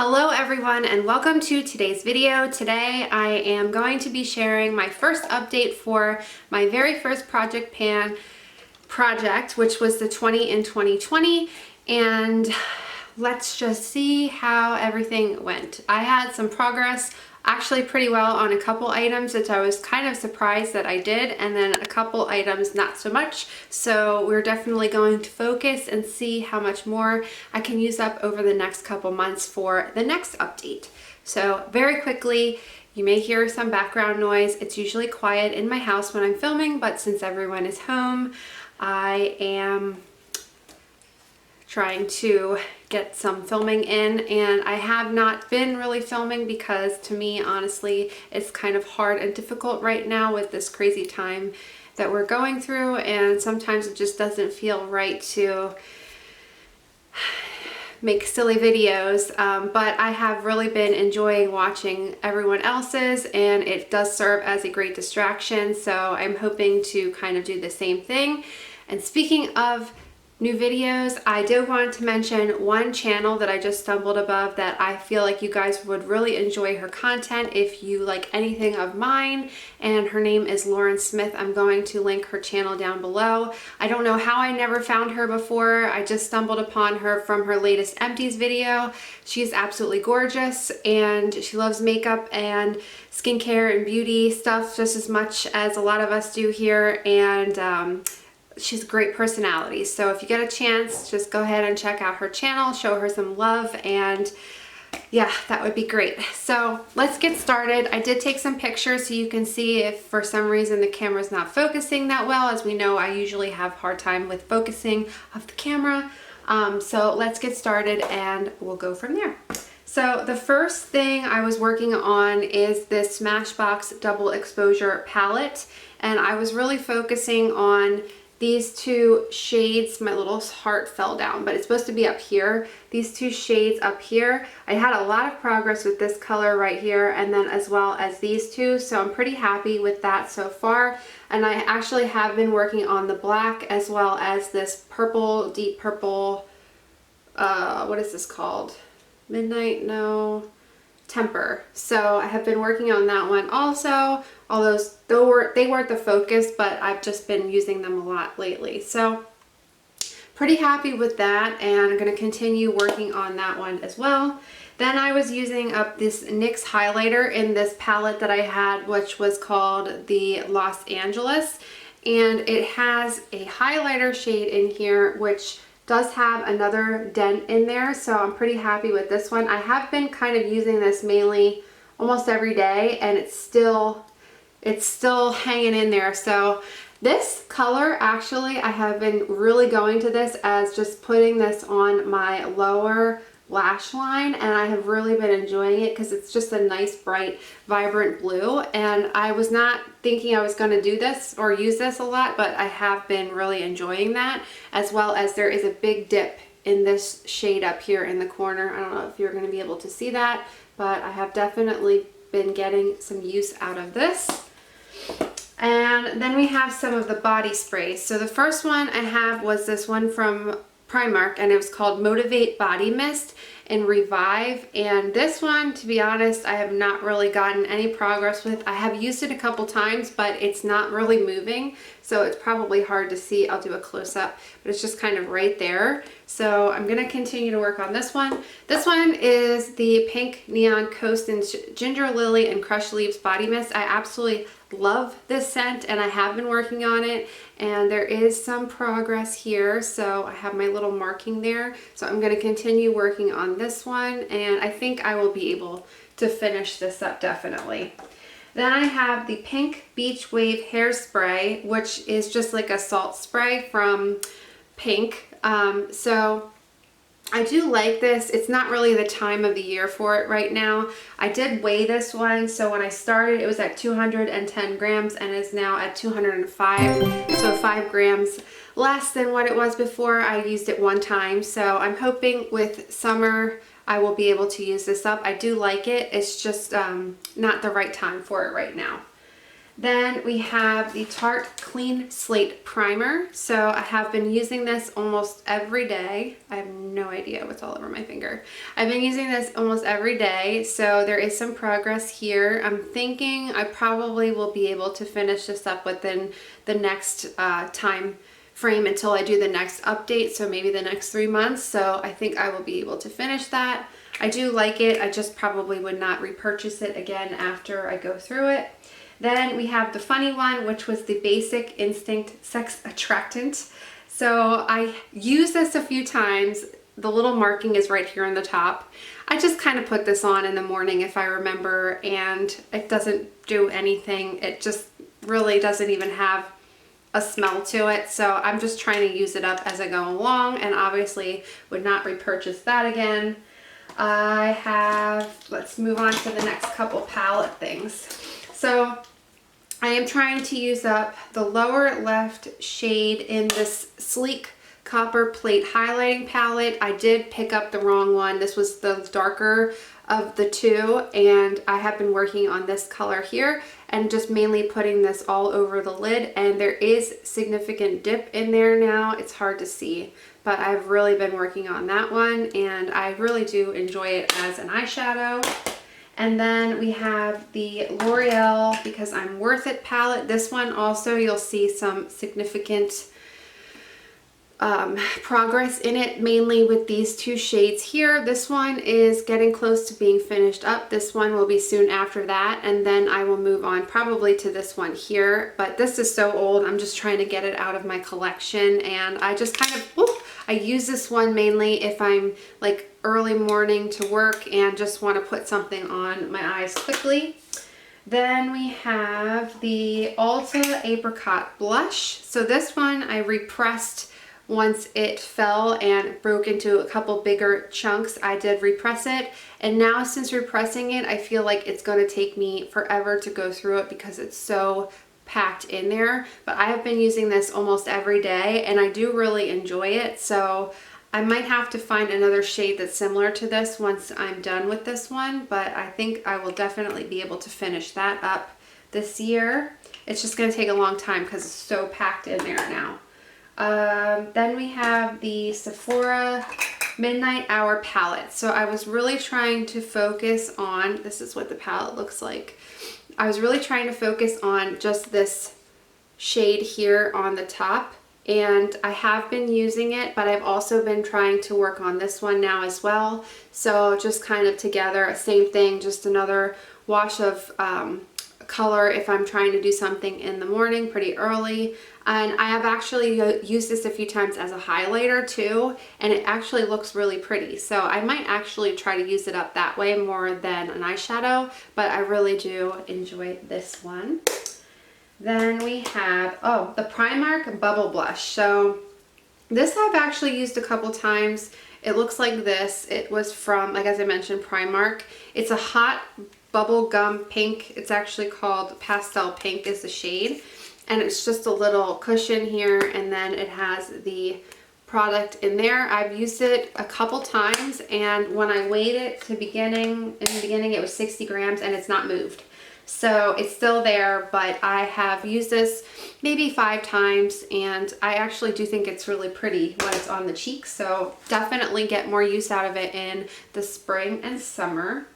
Hello everyone and welcome to today's video. Today I am going to be sharing my first update for my very first project pan project, which was the 20 in 2020, and let's just see how everything went. I had some progress, actually pretty well, on a couple items that I was kind of surprised that I did, and then a couple items not so much. So we're definitely going to focus and see how much more I can use up over the next couple months for the next update. So very quickly, you may hear some background noise. It's usually quiet in my house when I'm filming, but since everyone is home, I am trying to get some filming in, and I have not been really filming because, to me, honestly, it's kind of hard and difficult right now with this crazy time that we're going through, and sometimes it just doesn't feel right to make silly videos, but I have really been enjoying watching everyone else's, and it does serve as a great distraction, so I'm hoping to kind of do the same thing. And speaking of new videos, I did want to mention one channel that I just stumbled above that I feel like you guys would really enjoy her content if you like anything of mine, and her name is Lauren Smith. I'm going to link her channel down below. I don't know how I never found her before. I just stumbled upon her from her latest empties video. She's absolutely gorgeous, and she loves makeup and skincare and beauty stuff just as much as a lot of us do here, and she's a great personality. So if you get a chance, just go ahead and check out her channel, show her some love, and yeah, that would be great. So let's get started. I did take some pictures so you can see if for some reason the camera's not focusing that well. As we know, I usually have a hard time with focusing of the camera. So let's get started and we'll go from there. So the first thing I was working on is this Smashbox Double Exposure palette, and I was really focusing on these two shades. My little heart fell down, but it's supposed to be up here. These two shades up here. I had a lot of progress with this color right here, and then as well as these two, so I'm pretty happy with that so far. And I actually have been working on the black as well as this purple, deep purple, what is this called? Midnight? No. Temper. So I have been working on that one also, although they weren't the focus, but I've just been using them a lot lately. So pretty happy with that, and I'm going to continue working on that one as well. Then I was using up this NYX highlighter in this palette that I had, which was called the Los Angeles, and it has a highlighter shade in here which does have another dent in there, so I'm pretty happy with this one. I have been kind of using this mainly almost every day, and it's still hanging in there. So this color, actually, I have been really going to this as just putting this on my lower lash line, and I have really been enjoying it because it's just a nice, bright, vibrant blue. And I was not thinking I was going to do this or use this a lot, but I have been really enjoying that, as well as there is a big dip in this shade up here in the corner. I don't know if you're going to be able to see that, but I have definitely been getting some use out of this. And then we have some of the body sprays. So the first one I have was this one from Primark, and it was called Motivate Body Mist in Revive. And this one, to be honest, I have not really gotten any progress with. I have used it a couple times, but it's not really moving, so it's probably hard to see. I'll do a close-up, but it's just kind of right there. So I'm going to continue to work on this one. This one is the Pink Neon Coast and Ginger Lily and Crushed Leaves Body Mist. I absolutely love this scent, and I have been working on it, and there is some progress here. So I have my little marking there, so I'm going to continue working on this one, and I think I will be able to finish this up definitely. Then I have the Pink Beach Wave Hairspray, which is just like a salt spray from Pink. So I do like this. It's not really the time of the year for it right now. I did weigh this one, so when I started it was at 210 grams and is now at 205, so 5 grams less than what it was before. I used it one time, so I'm hoping with summer I will be able to use this up. I do like it. It's just not the right time for it right now. Then we have the Tarte Clean Slate Primer. So I have been using this almost every day. I have no idea what's all over my finger. I've been using this almost every day, so there is some progress here. I'm thinking I probably will be able to finish this up within the next time frame until I do the next update, so maybe the next 3 months. So I think I will be able to finish that. I do like it. I just probably would not repurchase it again after I go through it. Then we have the funny one, which was the Basic Instinct Sex Attractant. So I used this a few times. The little marking is right here on the top. I just kind of put this on in the morning if I remember, and it doesn't do anything. It just really doesn't even have a smell to it. So I'm just trying to use it up as I go along, and obviously would not repurchase that again. Let's move on to the next couple palette things. So I am trying to use up the lower left shade in this Sleek Copper Plate Highlighting Palette. I did pick up the wrong one. This was the darker of the two, and I have been working on this color here and just mainly putting this all over the lid, and there is significant dip in there now. It's hard to see, but I've really been working on that one, and I really do enjoy it as an eyeshadow. And then we have the L'Oreal Because I'm Worth It palette. This one also, you'll see some significant progress in it, mainly with these two shades here. This one is getting close to being finished up. This one will be soon after that, and then I will move on probably to this one here. But this is so old, I'm just trying to get it out of my collection, and I just kind of, I use this one mainly if I'm like early morning to work and just want to put something on my eyes quickly. Then we have the Ulta Apricot Blush. So this one I repressed once it fell and broke into a couple bigger chunks. I did repress it, and now since repressing it, I feel like it's going to take me forever to go through it because it's so packed in there. But I have been using this almost every day, and I do really enjoy it. So I might have to find another shade that's similar to this once I'm done with this one, but I think I will definitely be able to finish that up this year. It's just going to take a long time because it's so packed in there now. Then we have the Sephora Midnight Hour palette. So I was really trying to focus on, this is what the palette looks like. I was really trying to focus on just this shade here on the top, and I have been using it, but I've also been trying to work on this one now as well. So just kind of together, same thing, just another wash of color if I'm trying to do something in the morning pretty early. And I have actually used this a few times as a highlighter too, and it actually looks really pretty. So I might actually try to use it up that way more than an eyeshadow, but I really do enjoy this one. Then we have, the Primark Bubble Blush. So this I've actually used a couple times. It looks like this. It was from, like as I mentioned, Primark. It's a hot bubble gum pink. It's actually called Pastel Pink is the shade. And it's just a little cushion here, and then it has the product in there. I've used it a couple times, and when I weighed it in the beginning it was 60 grams, and it's not moved. So it's still there, but I have used this maybe 5 times, and I actually do think it's really pretty when it's on the cheeks. So definitely get more use out of it in the spring and summer.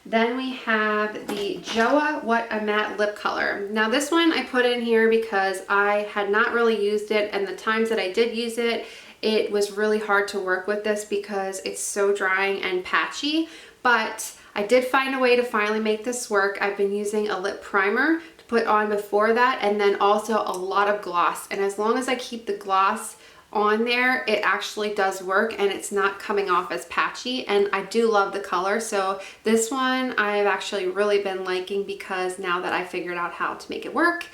Then we have the Joa What a Matte Lip Color. Now this one I put in here because I had not really used it, and the times that I did use it, it was really hard to work with this because it's so drying and patchy. But I did find a way to finally make this work. I've been using a lip primer to put on before that, and then also a lot of gloss. And as long as I keep the gloss on there, it actually does work, and it's not coming off as patchy, and I do love the color. So this one I've actually really been liking because now that I figured out how to make it work,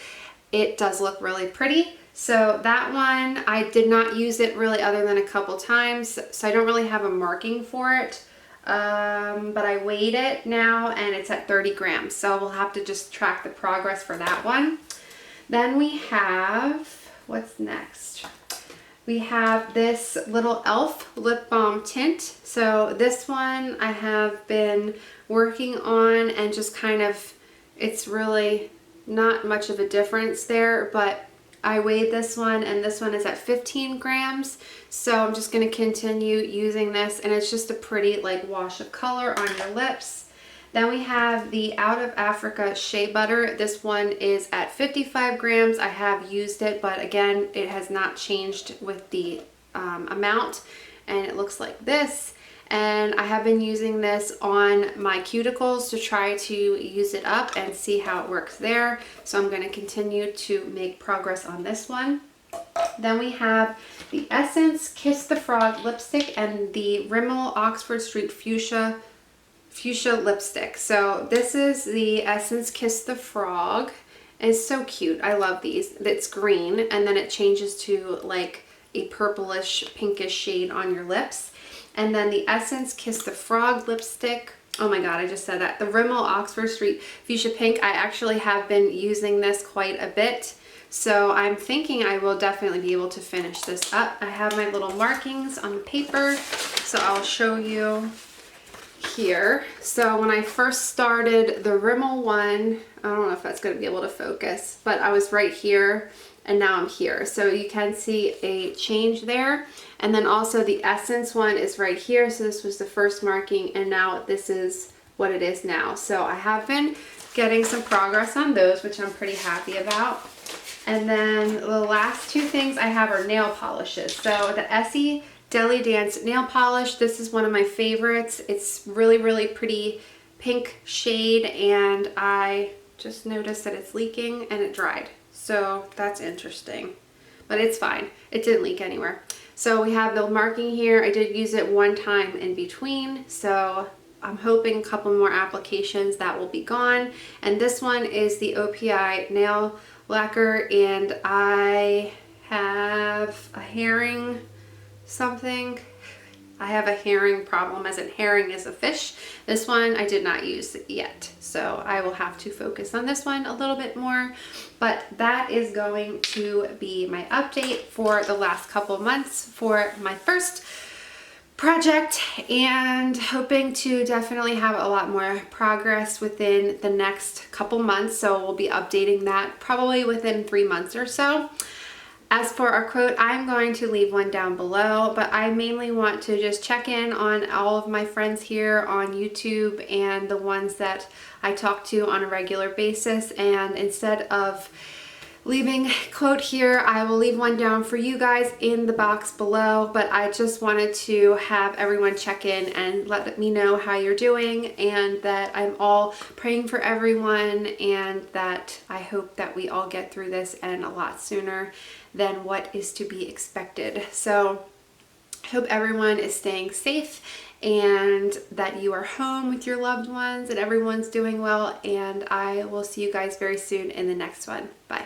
it does look really pretty. So that one, I did not use it really other than a couple times, so I don't really have a marking for it. But I weighed it now, and it's at 30 grams, so we'll have to just track the progress for that one. Then we have, what's next? We have this little e.l.f. lip balm tint. So this one I have been working on, and just kind of, it's really not much of a difference there, but I weighed this one and this one is at 15 grams. So I'm just going to continue using this, and it's just a pretty like wash of color on your lips. Then we have the Out of Africa Shea Butter. This one is at 55 grams. I have used it, but again, it has not changed with the amount, and it looks like this. And I have been using this on my cuticles to try to use it up and see how it works there. So I'm going to continue to make progress on this one. Then we have the Essence Kiss the Frog lipstick and the Rimmel Oxford Street Fuchsia lipstick. So this is the Essence Kiss the Frog. It's so cute. I love these. It's green and then it changes to like a purplish pinkish shade on your lips. And then the Essence Kiss the Frog lipstick. Oh my god, I just said that. The Rimmel Oxford Street Fuchsia Pink. I actually have been using this quite a bit. So I'm thinking I will definitely be able to finish this up. I have my little markings on the paper, so I'll show you here. So when I first started the Rimmel one, I don't know if that's going to be able to focus, but I was right here and now I'm here. So you can see a change there. And then also the Essence one is right here. So this was the first marking and now this is what it is now. So I have been getting some progress on those, which I'm pretty happy about. And then the last two things I have are nail polishes. So the Essie Deli Dance nail polish. This is one of my favorites. It's really, really pretty pink shade, and I just noticed that it's leaking and it dried. So that's interesting, but it's fine. It didn't leak anywhere. So we have the marking here. I did use it one time in between, so I'm hoping a couple more applications that will be gone. And this one is the OPI nail lacquer, and I have a herring something. I have a herring problem, as in herring is a fish. This one I did not use yet, so I will have to focus on this one a little bit more. But that is going to be my update for the last couple months for my first project, and hoping to definitely have a lot more progress within the next couple months. So we'll be updating that probably within 3 months or so. As for our quote, I'm going to leave one down below, but I mainly want to just check in on all of my friends here on YouTube and the ones that I talk to on a regular basis. And instead of leaving a quote here, I will leave one down for you guys in the box below. But I just wanted to have everyone check in and let me know how you're doing, and that I'm all praying for everyone, and that I hope that we all get through this and a lot sooner than what is to be expected. So I hope everyone is staying safe and that you are home with your loved ones and everyone's doing well. And I will see you guys very soon in the next one. Bye.